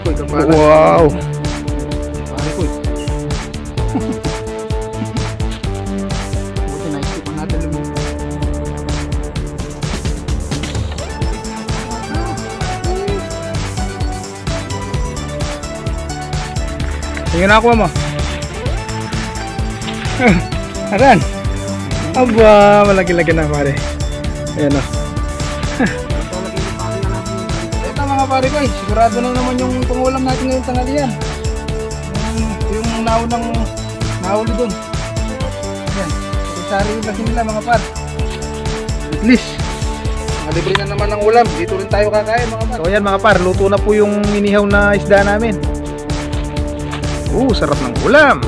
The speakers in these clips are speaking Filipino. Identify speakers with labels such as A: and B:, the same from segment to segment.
A: ko, kapala.
B: Wow.
A: Pare ko. Buti naisipan natin lumipat.
B: Tingnan na ako mo. Aran. Aba, malaki-laki na pare. Ayan o.
A: Ito mga pare ko, sigurado na naman yung pangulam natin ngayong tanghalian. Yung naunang nahuli dun. Ayan, sari lagi nila mga par. At least, malibre na naman ng ulam. Dito rin tayo kakain mga par.
B: So ayan mga par, luto na po yung inihaw na isda namin. Sarap ng ulam.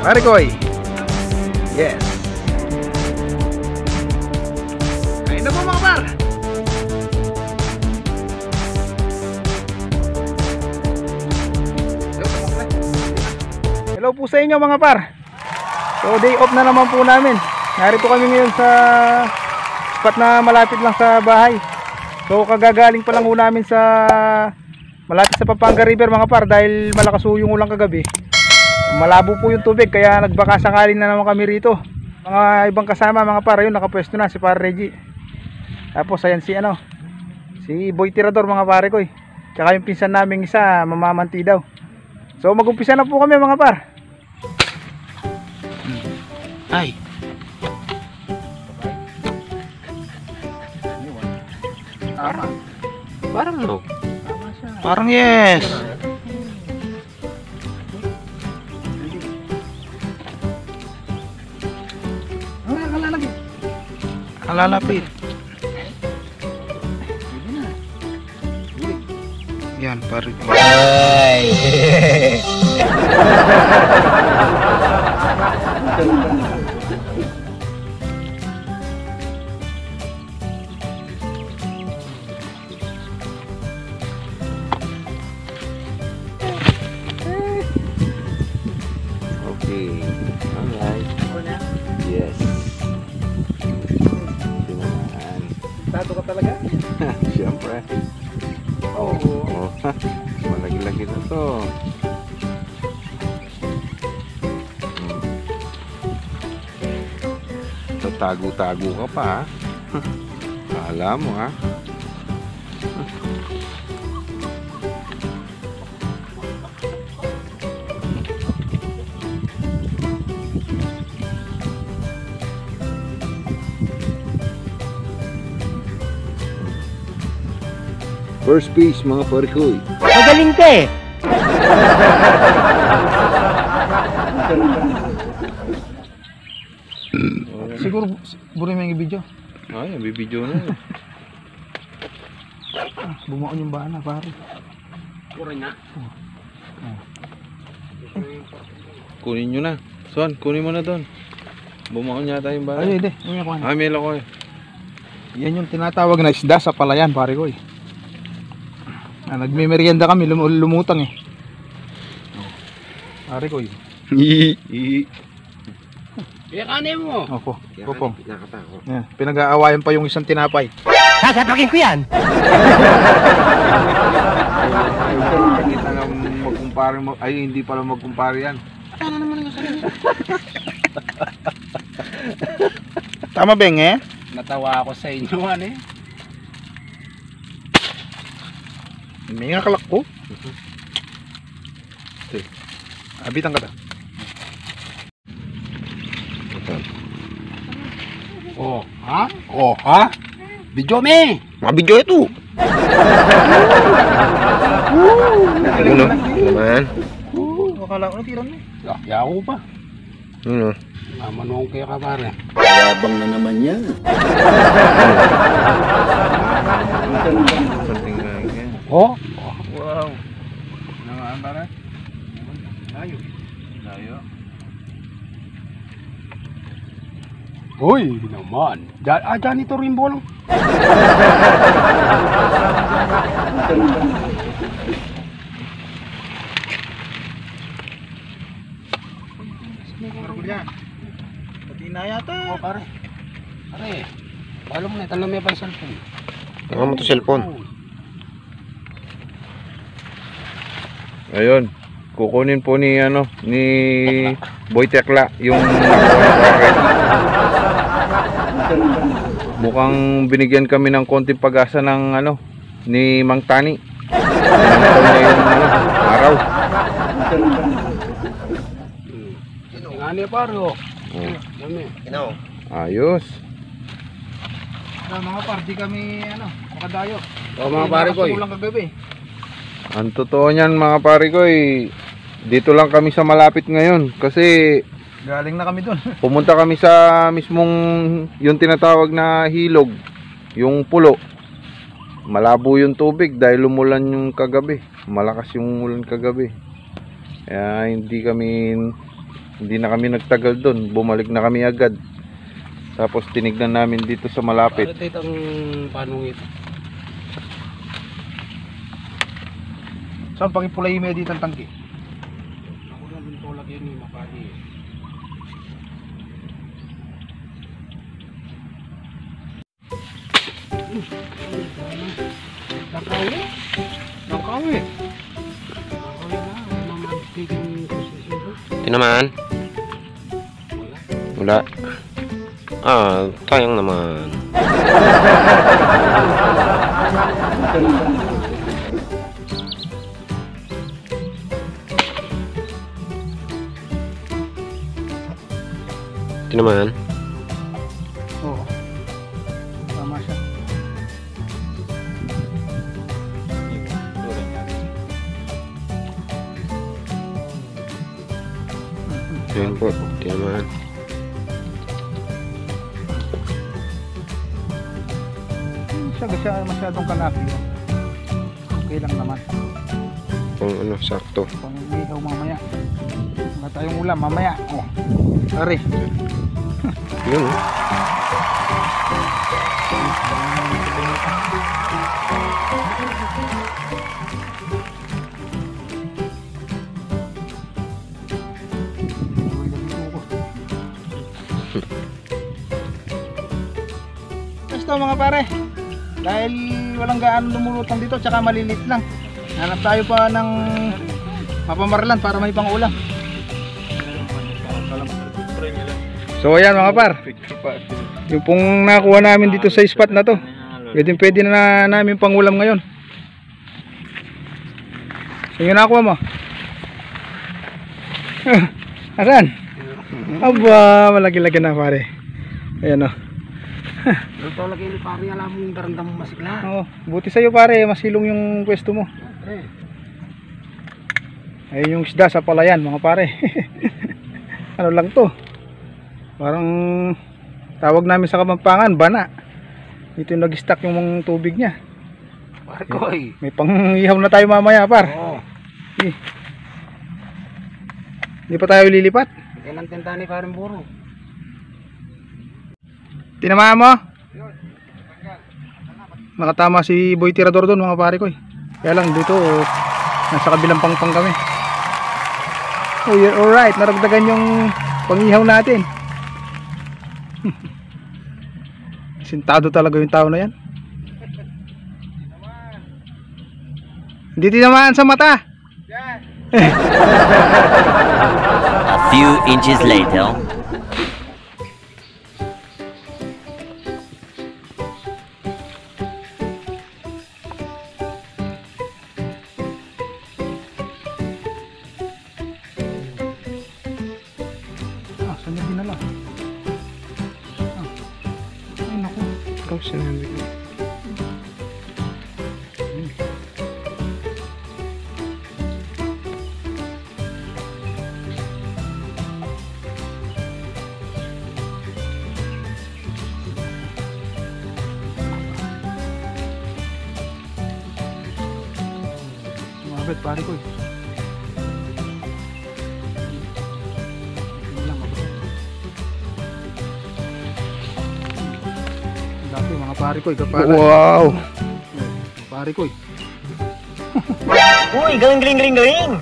B: Pare koy. Yes. Kain na po mga par. Hello po sa inyo mga par. So day off na naman po namin. Narito kami ngayon sa spot na malapit lang sa bahay. So kagagaling pa lang po namin sa malapit sa Pampanga River mga par, dahil malakas po yung ulang kagabi. Malabo po yung tubig kaya nagbaka sakaling na naman kami rito. Mga ibang kasama mga par, ayun nakapwesto na si Par Reggie. Tapos ayan si Boy Tirador mga pare ko. Tsaka yung pinsan naming isa, mamamanti daw. So mag-umpisa na po kami mga par.
A: Ay. Tama.
B: Parang Parang yes. Kalalapit. Yan, pare. Ay.
C: Alright. Yes. Tinamaan.
A: Tato ka talaga?
C: Siyempre. Oo. Malagi-lagi na to. Tatago-tago ka pa ha. Akala mo ha. First piece mga parikoy.
B: Magaling ka eh.
A: Siguro buri mo yung video.
C: Ay, bibidyo na yun.
A: Bumaon yung bana pare.
C: Kunin nyo na. Son, kunin mo na doon. Bumaon yata yung bala.
A: Ay, hindi. May ako.
C: Ay, may lako eh.
A: Yan yung tinatawag na isda sa palayan pare ko. Nagme-merienda kami, lumutang eh. Pare ko yun.
C: Kanin mo.
A: Opo, opo. Yan, pinag-aawayan pa yung isang tinapay.
B: Sasapakin ko yan.
C: Kita na magkumpare mo. Ay, hindi pala magkumpare yan.
A: Ano naman yung sarili?
B: Tama beng eh?
C: Natawa ako sa inyo, ano eh.
B: May nga kalak ko. Abitan ka ta.
C: Oh, ha? Oh, ha? Video me.
B: Mga video ito. Ano naman?
A: Akala ko natiran mo.
C: Yaw pa.
B: Ano?
C: Mamanong kayo ka pare.
D: Yabang na naman yan.
C: Something like that.
A: Oh?
C: Wow. Naman pare? Layo. Layo.
A: Uy, naman. Dyan ito rin bolong.
B: Pati na yata.
C: Oh, pare. Pare. Palo mo na, talo mo pa yung cellphone.
B: Tanga mo to cellphone.
C: Ayun. Kukunin po ni Boy Tekla yung nakuha na rocket. Mukhang binigyan kami ng konting pag-asa ng ni Mang Tani. Nanataw niya yung araw.
A: Ano paro?
C: Ayos.
A: Mga par, di kami makadayo.
B: Mga pare ko.
A: Ulang kagabi.
C: Ang totoo niyan mga pare ko, dito lang kami sa malapit ngayon kasi
A: Galing na kami doon.
C: pumunta kami sa mismong yung tinatawag na hilog, yung pulo. Malabo yung tubig dahil umulan yung kagabi. Malakas yung ulan kagabi. Kaya hindi na kami nagtagal doon. Bumalik na kami agad. Tapos tinignan namin dito sa malapit.
B: Ano ito ang panungit?
A: Saan pangipulay mo dito ang tangki?
B: Ako na din po lagi ni mapadi. Nakawi?
A: Nakawi.
E: Ito naman. Wala. Sayang naman. Ito naman.
A: Oo. Tama siya.
E: Ayan po. Ito naman.
A: Siya masyadong kalaki. Okay lang naman.
E: Kung sakto.
A: Kung ikaw mamaya. Wala tayong ulam mamaya. Oh. Ari.
E: Yun.
A: Basta mga pare. Dahil walang gaano lumulutang dito, tsaka malilit lang. Hanap tayo pa ng mapamaralan para may pang-ulam.
B: So ayan mga par, yung pong nakuha namin dito sa spot na to, pwede na namin pangulam ngayon. So yun nakuha mo. Asan? Aba, malaki-laki na pare. Ayan o.
A: Ito lagi ni pare, alam mong darandam masigla.
B: Oo, buti sa'yo pare, masilong yung pwesto mo. Ayun yung isda sa palayan mga pare. Ano lang to, parang tawag namin sa Kapampangan, bana. Ito yung nag-stack yung mga tubig niya.
A: Pare ko
B: May pang-ihaw na tayo mamaya par.
A: Oo.
B: Hindi pa tayo lilipat.
A: Yan ang tinta ni parang buro.
B: Tinamaan mo? Nakatama si Boy Tirador doon mga pare ko. Kaya lang dito nasa kabilang pangpang kami. Oh, you're alright. Naragdagan yung pangihaw natin. Sintado talaga yung tao na yan. Hindi tinamaan sa mata.
F: A few inches later.
B: Saan niya dinala? Ay naku.
E: Ikaw sinabi ko.
B: Mabit pare ko. Dati mga pare ko, kapala.
C: Wow!
B: Pare ko.
F: Uy, galing.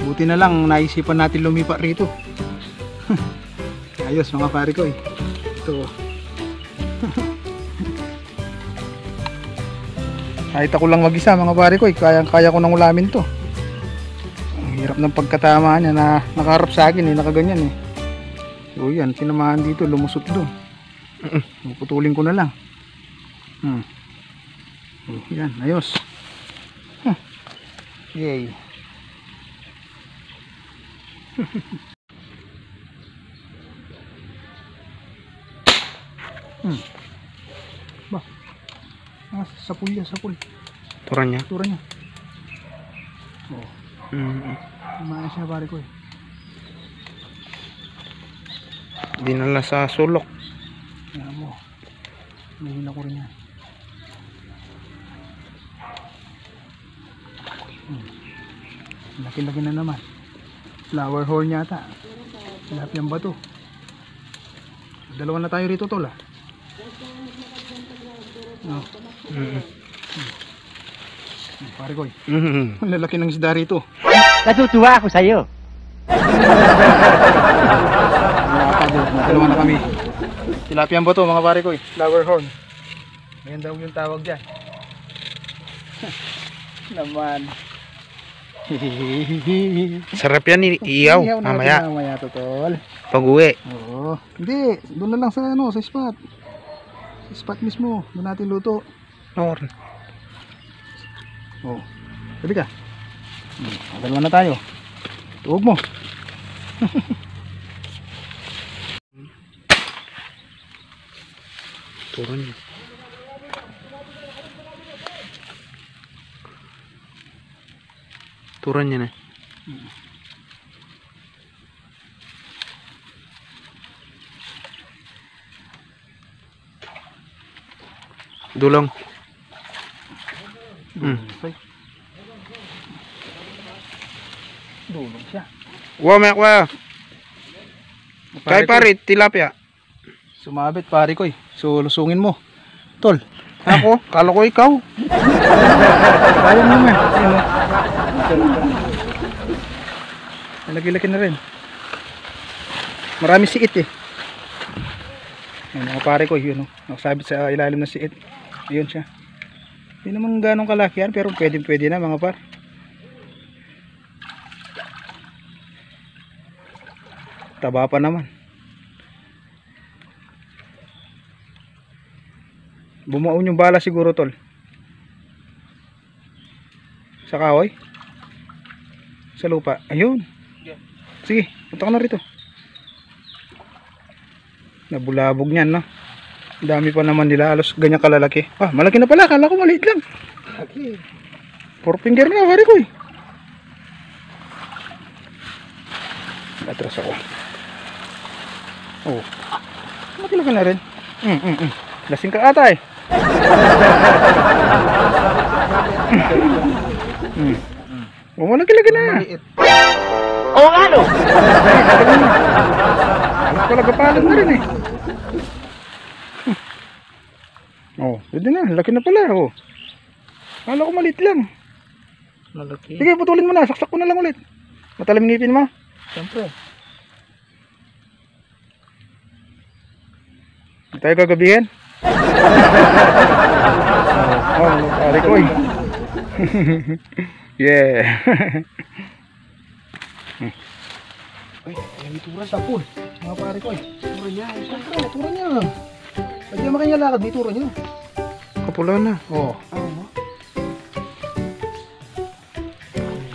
B: Buti na lang naisipan natin lumipat rito. Ayos mga pare ko eh. Ito. Kahit ako lang mag-isa mga pare ko eh, kaya ko nang ulamin to. Ang hirap ng pagkatama niya na nakaharap sa akin eh, nakaganyan eh. So yan, tinamahan dito, lumusot doon. Puputulin ko na lang. Oh, yan, ayos. Yay. Ba. Sapul ya, sapul.
E: Turan niya.
B: Tura niya. Oh. Lumayan siya pare ko eh.
E: Dinala sa sulok.
B: Yan mo. Nahina ko rin yan. Laki-laki na naman. Flower horn yata. Tilapia ba to? Dalawa na tayo rito tol ah. No. Pare ko eh. Ang lalaki ng isda rito.
F: Natutuwa ako sa'yo.
B: Dalawa na kami. Tilapia ba to mga pare ko eh. Flower horn. Ngayon daw yung tawag dyan. Naman.
E: Sarap yan iiyaw. Mamaya.
B: Mamaya to tol.
E: Pag uwi.
B: Oo. Hindi. Doon na lang sa ano, sa spot. Sa spot mismo. Doon natin luto.
E: Nor.
B: Oo. Sabi ka. Dalawa na tayo. Tuog mo.
E: Turan niya. Turan niya na. Dulong.
B: Dulong siya.
E: Wow, may akwa. Kay pare, tilapia.
B: Sumabit pare ko eh. So lusungin mo. Tol. Ako, kala ko ikaw. Kaya mo nga. Lagi-lagi na rin. Marami siit eh. Yan mga pare ko yun. Nakasabit sa ilalim ng siit. Ayun siya. Hindi naman ganong kalaki yan, pero pwede na mga par. Taba pa naman. Bumaon yung bala siguro tol. Sa kahoy. Sa lupa. Ayun. Sige, punta ka na rito. Nabulabog niyan no. Dami pa naman nila, halos ganyan kalalaki. Ah, malaki na pala, kala ko maliit lang. Laki. 4 finger na pare ko eh. Atras ako. Oh. Malaki na rin. Lasing ka ata eh. Oh, malaki-laki na.
F: Oo nga no?
B: Alas pala kapalag na rin eh. Oh, pwede na. Laki na pala. Oh. Kala ko maliit lang.
E: Malaki.
B: Sige, putulin mo na. Saksak ko na lang ulit. Matalim ngipin mo.
E: Siyempre.
B: Hindi tayo gagabihin. Oh, pare ko eh. Yeah. Ay, may tura sa pool. Mga pare ko eh. Tura niya. Siyempre, tura niya. Pwede naman kanya lakad. May tura niya.
E: Kapula na.
B: Oh.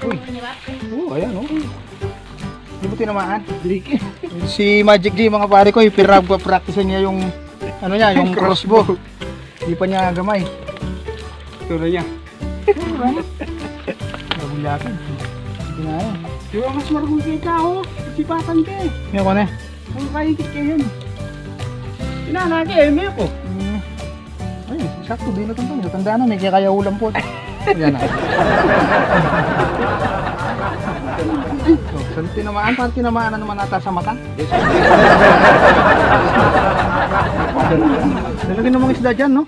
B: Uy. Oh, ayan oh. Hindi mo tinamaan? Si Magic D mga pare ko, practice niya yung ano niya, yung crossbow. Hindi pa niya gamay. Tura niya. Nabulyakin. Hindi na yan.
A: Di ba mas marunong kayo ka ho? Sipatan ka eh.
B: Ngayon ko na.
A: Ang kahigit kayo yun. Inanaki eh, may ako.
B: Ay, sakto. Di natandaan. Natandaan na. May kaya ulam po. Yan na. So, saan tinamaan? Parang tinamaan na naman ata sa mata. Lalagyan ng mga isda dyan, no?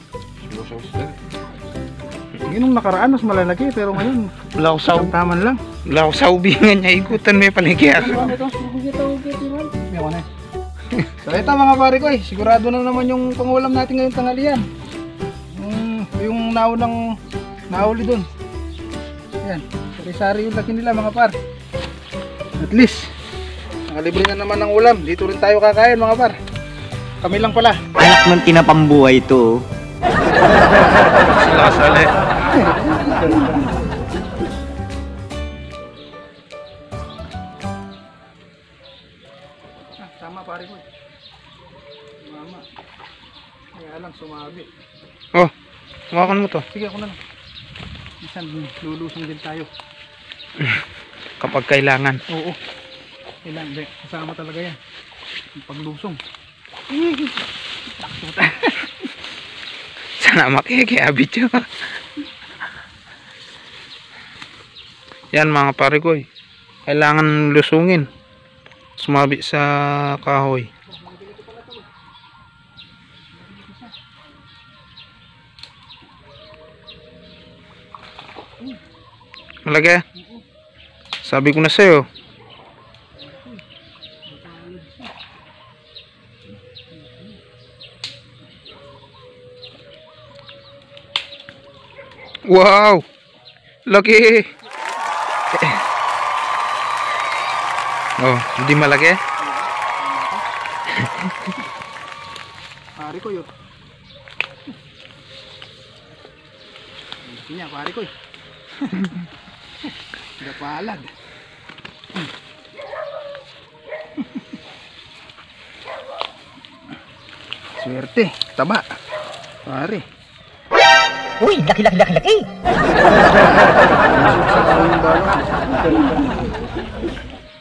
B: Yung nung nakaraan, mas malalaki. Pero ngayon,
E: Wala ko saw.
B: taman lang.
E: Wala ko sa ubingan niya. Ikutan may paligya.
A: May ako na. So ito mga pare ko sigurado na naman yung pangulam natin ngayong tanghalian. Yung naunang nahuli dun. Yan. Sari-sari yung laki nila mga par. At least, nakalibre na naman ng ulam. Dito rin tayo kakain mga par. Kami lang pala.
F: Anak ng tinapambuhay ito.
E: Sala-sala.
A: Tama pare ko. Mama. Kaya lang sumabi.
E: Oh, hawakan mo to.
A: Sige ako na lang. Minsan lulusong din tayo.
E: Kapag kailangan.
A: Oo. Kailangan. Kasama talaga yan. Yung paglusong.
E: Sana makikiabit yun. Yan mga pare ko. Kailangan lusungin. Sumabi sa kahoy. Malaki. Sabi ko na sa'yo. Wow! Laki! Oh, hindi malaki?
A: Pare ko yun. Laki niya pare ko. Gapalag. Swerte, taba. Pare.
F: Uy, laki.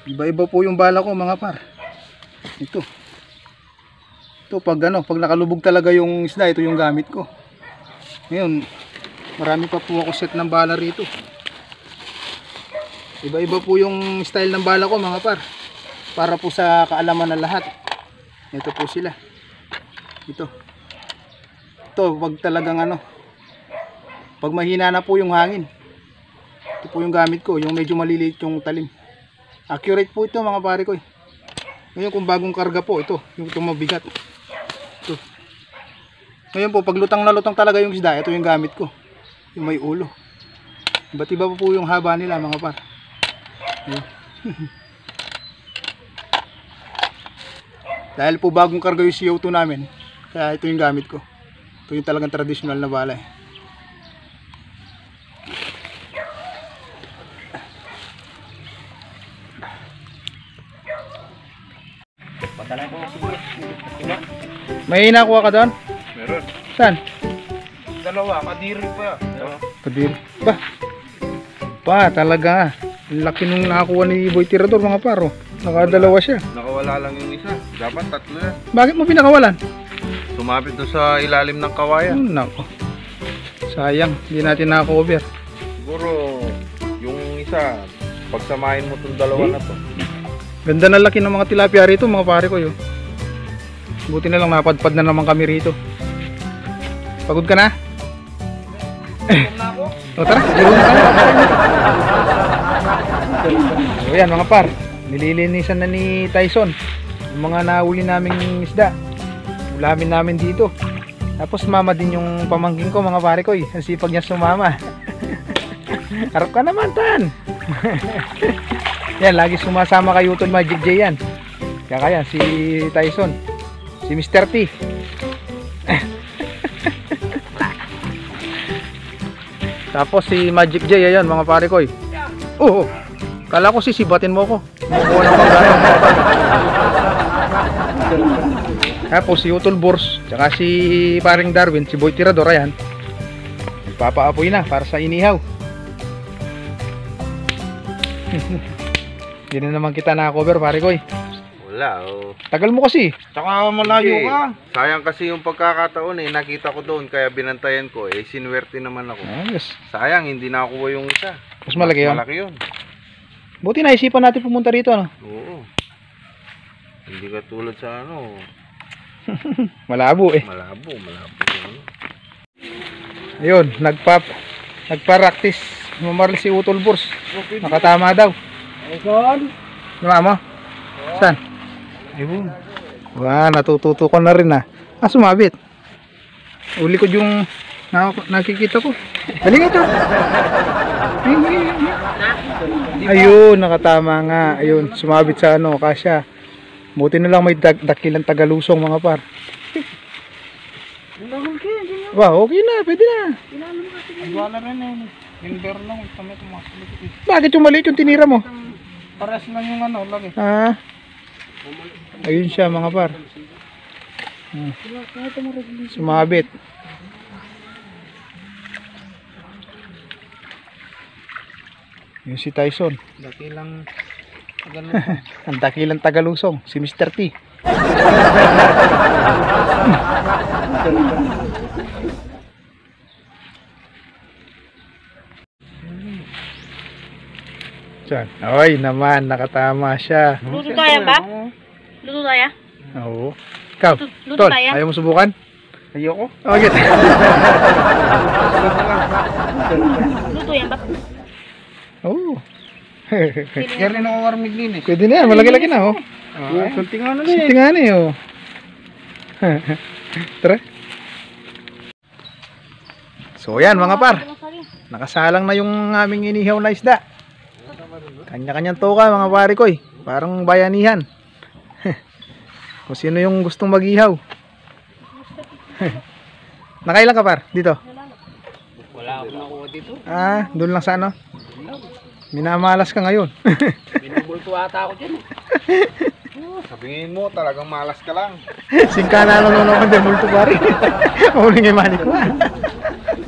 A: Iba-iba po yung bala ko mga par. Ito. Ito pag pag nakalubog talaga yung isda, ito yung gamit ko. Ngayon, marami pa po ako set ng bala rito. Iba-iba po yung style ng bala ko mga par. Para po sa kaalaman ng lahat. Ito po sila. Ito. Ito, wag talagang pag mahina na po yung hangin. Ito po yung gamit ko, yung medyo maliliit yung talim. Accurate po ito mga pare ko. Ngayon kung bagong karga po, ito, yung itong mabigat. Ito. Ngayon po, pag lutang na lutang talaga yung isda, ito yung gamit ko. Yung may ulo. Iba't iba po yung haba nila mga par. Dahil po bagong karga yung CO2 namin, kaya ito yung gamit ko. Ito yung talagang traditional na bala. May nakuha ka doon?
C: Meron.
A: Saan?
C: Dalawa, kadiri pa.
A: Kadiri. Pa, talaga. Ang laki nung nakakuha ni Boy Tirador mga paro. Nakadalawa siya.
C: Nakawala lang yung isa. Dapat tatlo yan.
A: Bakit mo pinakawalan?
C: Sumapit doon sa ilalim ng kawayan.
A: Nako. Sayang, hindi natin naka-cover.
C: Siguro, yung isa, pagsamahin mo itong dalawa na to.
A: Ganda na laki ng mga tilapia rito mga pare ko yun. Buti na lang napadpad na naman kami rito. Pagod ka na? O tara, laro na tayo. So yan mga par, nililinisan na ni Tyson yung mga nahuli naming isda. Ulamin namin dito. Tapos mama din yung pamangkin ko mga pare ko. Ang sipag niya sumama. Harap ka naman tan. Yan, lagi sumasama kay Utol Magic J yan. Kaya si Tyson, si Mr. T. Tapos si Magic J, ayan mga pare ko. Oh, kala ko sisibatin mo ko. Kumukuha ng pagkano. Tapos si Utol Bors, tsaka si paring Darwin, si Boy Tirador, ayan. Papaapoy na para sa inihaw. Hindi na naman kita na-cover pare ko.
C: Wala, oh.
A: Tagal mo kasi.
C: Tsaka malayo ka. Sayang kasi yung pagkakataon nakita ko doon kaya binantayan ko sinuwerte naman ako.
A: Yes.
C: Sayang hindi nakuha yung isa.
A: Mas malaki yun.
C: Malaki yun.
A: Buti naisipan natin pumunta rito
C: Oo. Hindi ka tulad sa
A: Malabo
C: malabo.
A: Ayun, nagpa-practice
B: Mamaril si Utol Burs. Nakatama daw.
A: Ayun.
B: Diba mo? Saan? Ayun. Wah, natututukan na rin ah. Ah, sumabit. Uli ko yung nakikita ko. Dali nga to. Ayun, nakatama nga. Ayun, sumabit sa ano, kasya. Buti na lang may dakilang Tagalusong mga par. Wow, okay na, pwede na.
A: Wala rin eh. Inver lang. Kami tumakulit.
B: Bakit yung maliit yung tinira mo?
A: Pares lang yung ano, lagi.
B: Ah. Ayun siya mga par. Sumabit. Yun si Tyson.
A: Dakilang
B: Ang dakilang Tagalusong, si Mr. T. Diyan. Oy, naman, nakatama siya.
G: Luto tayo ba? Luto tayo?
B: Oo. Ikaw,
G: Luto
B: Tol,
G: tayo?
B: ayaw mo subukan?
A: ayoko.
B: Okay.
G: Luto yan ba?
B: Oo.
A: Kaya rin ako warmig linis.
B: Pwede na yan, malaki-laki na oh.
A: Kunti nga na eh.
B: Sinti nga na eh oh. Tara. So yan mga par, nakasalang na yung aming inihaw na isda. Kanya-kanyang toka mga pare ko eh. Parang bayanihan. Kung sino yung gustong mag-ihaw. Nakailan ka par? Dito?
A: Wala akong nakuha dito.
B: Ah, doon lang sa ano? Minamalas ka ngayon.
A: Binubulto ata ako dyan.
C: Sabihin mo, talagang malas ka lang.
B: Singkana lang naman din multo pare. Uli nga manik ko.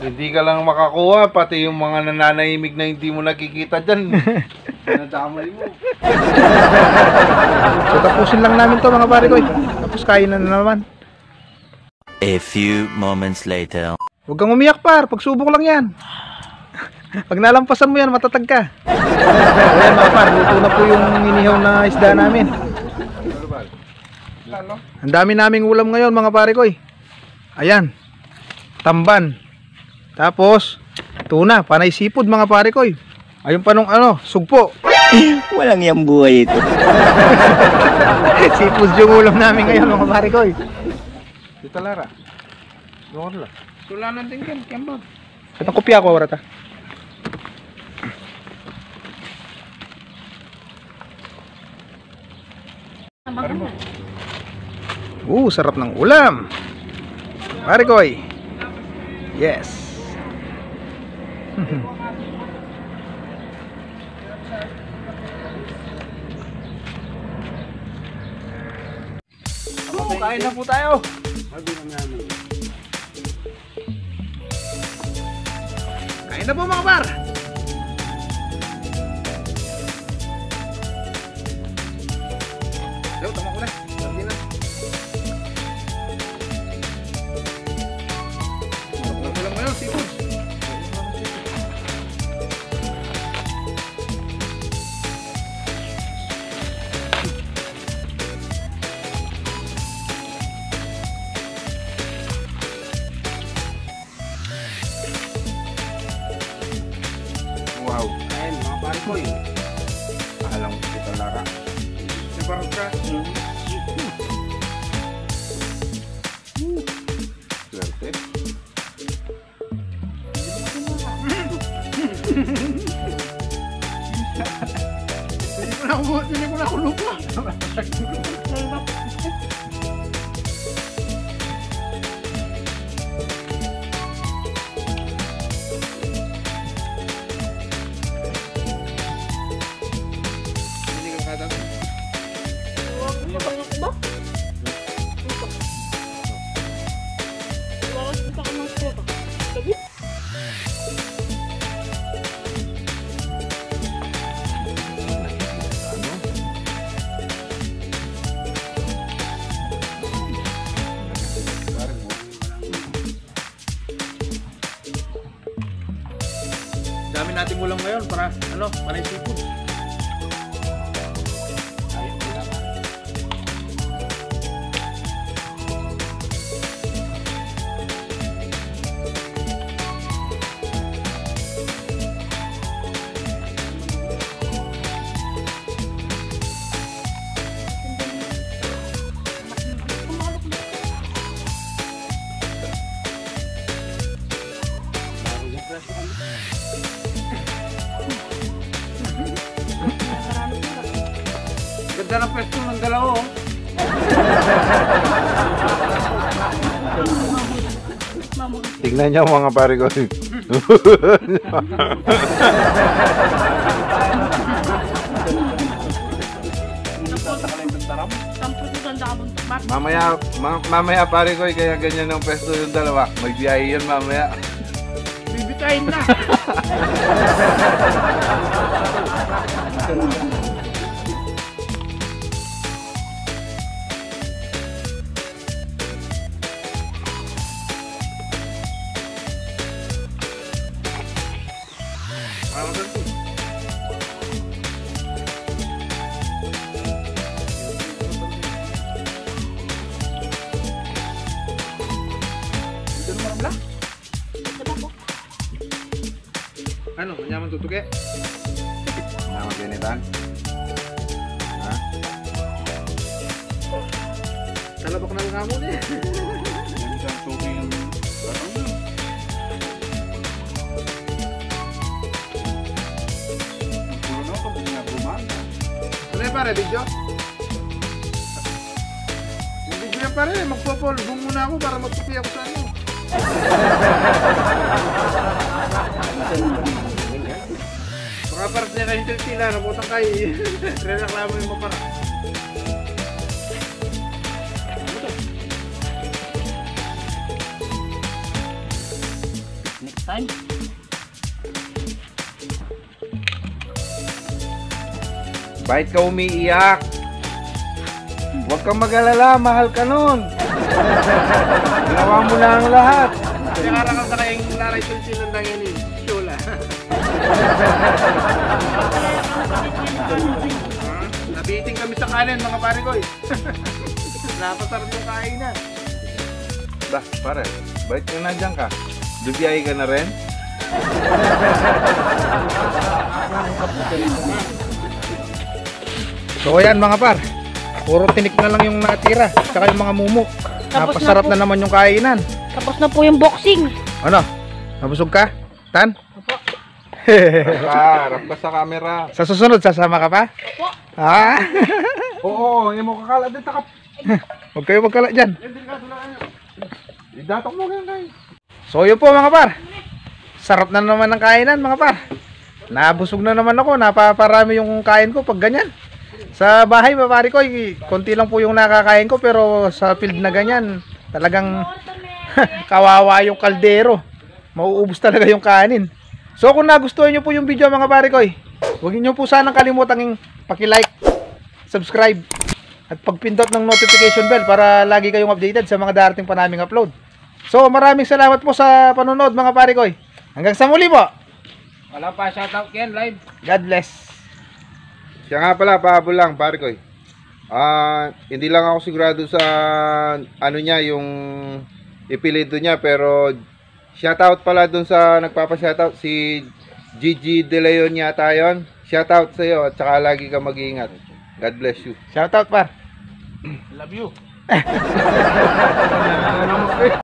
C: Hindi ka lang makakuha, pati yung mga nananahimik na hindi mo nakikita dyan. Nadamay mo.
B: So tapusin lang namin to mga pare ko eh. Tapos kain na naman.
H: A few moments later.
B: Huwag kang umiyak par, pagsubok lang yan. Pag nalampasan mo yan, matatag ka. Ayan mga par, luto na po yung inihaw na isda namin. Ang dami naming ulam ngayon mga pare ko eh. Ayan, tamban. Tapos, tuna, panay sipod mga pare ko eh. Ayun pa nung ano, sugpo.
F: Walang yang buhay ito.
B: Sipod yung ulam namin ngayon mga pare ko eh.
C: Dito Lara. Doon lang.
A: Tulanan din yan. Kembag.
B: Itong kopya ko, warata. Sarap ng ulam. Pare ko eh. Yes. Kain na po tayo. Kain na po mga par. Yo, tama ko na. Lagi na. Ulam ngayon, seafood.
C: Wow.
A: Ayun, mga pare ko eh.
C: Alam ko kita Lara.
A: Nabarot ka.
C: Swerte.
A: Hindi ko na ako lupa. Hindi ka kada.
G: Huwag mo pangit ba? Huwag mo pa ka ng sopa. Sabi?
B: Dami nating ulam ngayon para ano, panay seafood.
A: Ganda ng pwesto ng dalawa oh.
C: Tignan niyo mga pare ko.
G: Sampu ko ganda ka buntok ba?
C: mamaya pare ko, kaya ganyan ang pwesto yung dalawa. May biyahe yun mamaya.
A: Bibitayin na.
B: Ano, nyaman tutuke?
C: Nama ginitan. Ha?
B: Talabak na lang mo niya.
C: Yan isang suki yung barang mo. Pulo na ako, hindi na bumanda.
B: Ano yan pare, video? Yung video yan pare, magpo-follow muna ako para magpupi ako sa ano. Baka parang niya kayo sila, naputang kayo. Rereklamo yung mapara.
A: Next time.
C: Bakit ka umiiyak? Huwag kang mag-alala, mahal ka nun. Ginawa mo na ang lahat.
B: Nakarakal sa kayong laray sila ng yan eh. Shula. Nabiting kami sa kanin mga pare ko eh. Napasarap yung kainan.
C: Bah, pare, bakit ka nandiyan ka? Dubiyahe ka na rin?
B: So ayan mga par, puro tinik na lang yung natira, tsaka yung mga mumuk.
G: Tapos
B: Napasarap
G: na
B: na naman yung kainan.
G: Tapos na po yung boxing.
B: Ano? Nabusog ka? Tan?
C: Harap ka sa camera.
B: Sa susunod, sasama ka pa?
G: Opo.
B: Ah?
C: Oo, hindi mo kakala din takap.
B: Huwag kayo magkala dyan.
C: Idatok mo ganyan kayo.
B: So yun po mga par. Sarap na naman ng kainan mga par. Nabusog na naman ako. Napaparami yung kain ko pag ganyan. Sa bahay mga pare ko, konti lang po yung nakakain ko. Pero sa field na ganyan, talagang kawawa yung kaldero. Mauubos talaga yung kanin. So kung nagustuhan nyo po yung video mga pare ko, huwag nyo po sanang kalimutang paki-like, subscribe, at pagpindot ng notification bell para lagi kayong updated sa mga darating pa naming upload. So maraming salamat po sa panonood mga pare ko. Hanggang sa muli po.
A: Wala pa, shoutout yan live.
B: God bless.
C: Siya nga pala, pahabol lang, pare ko. Hindi lang ako sigurado sa ano niya, yung ipilido niya, pero shoutout pala dun sa nagpapa-shoutout, si Gigi De Leon yata yun. Shoutout sa iyo at saka lagi ka mag-iingat. God bless you.
B: Shoutout par.
A: Love you.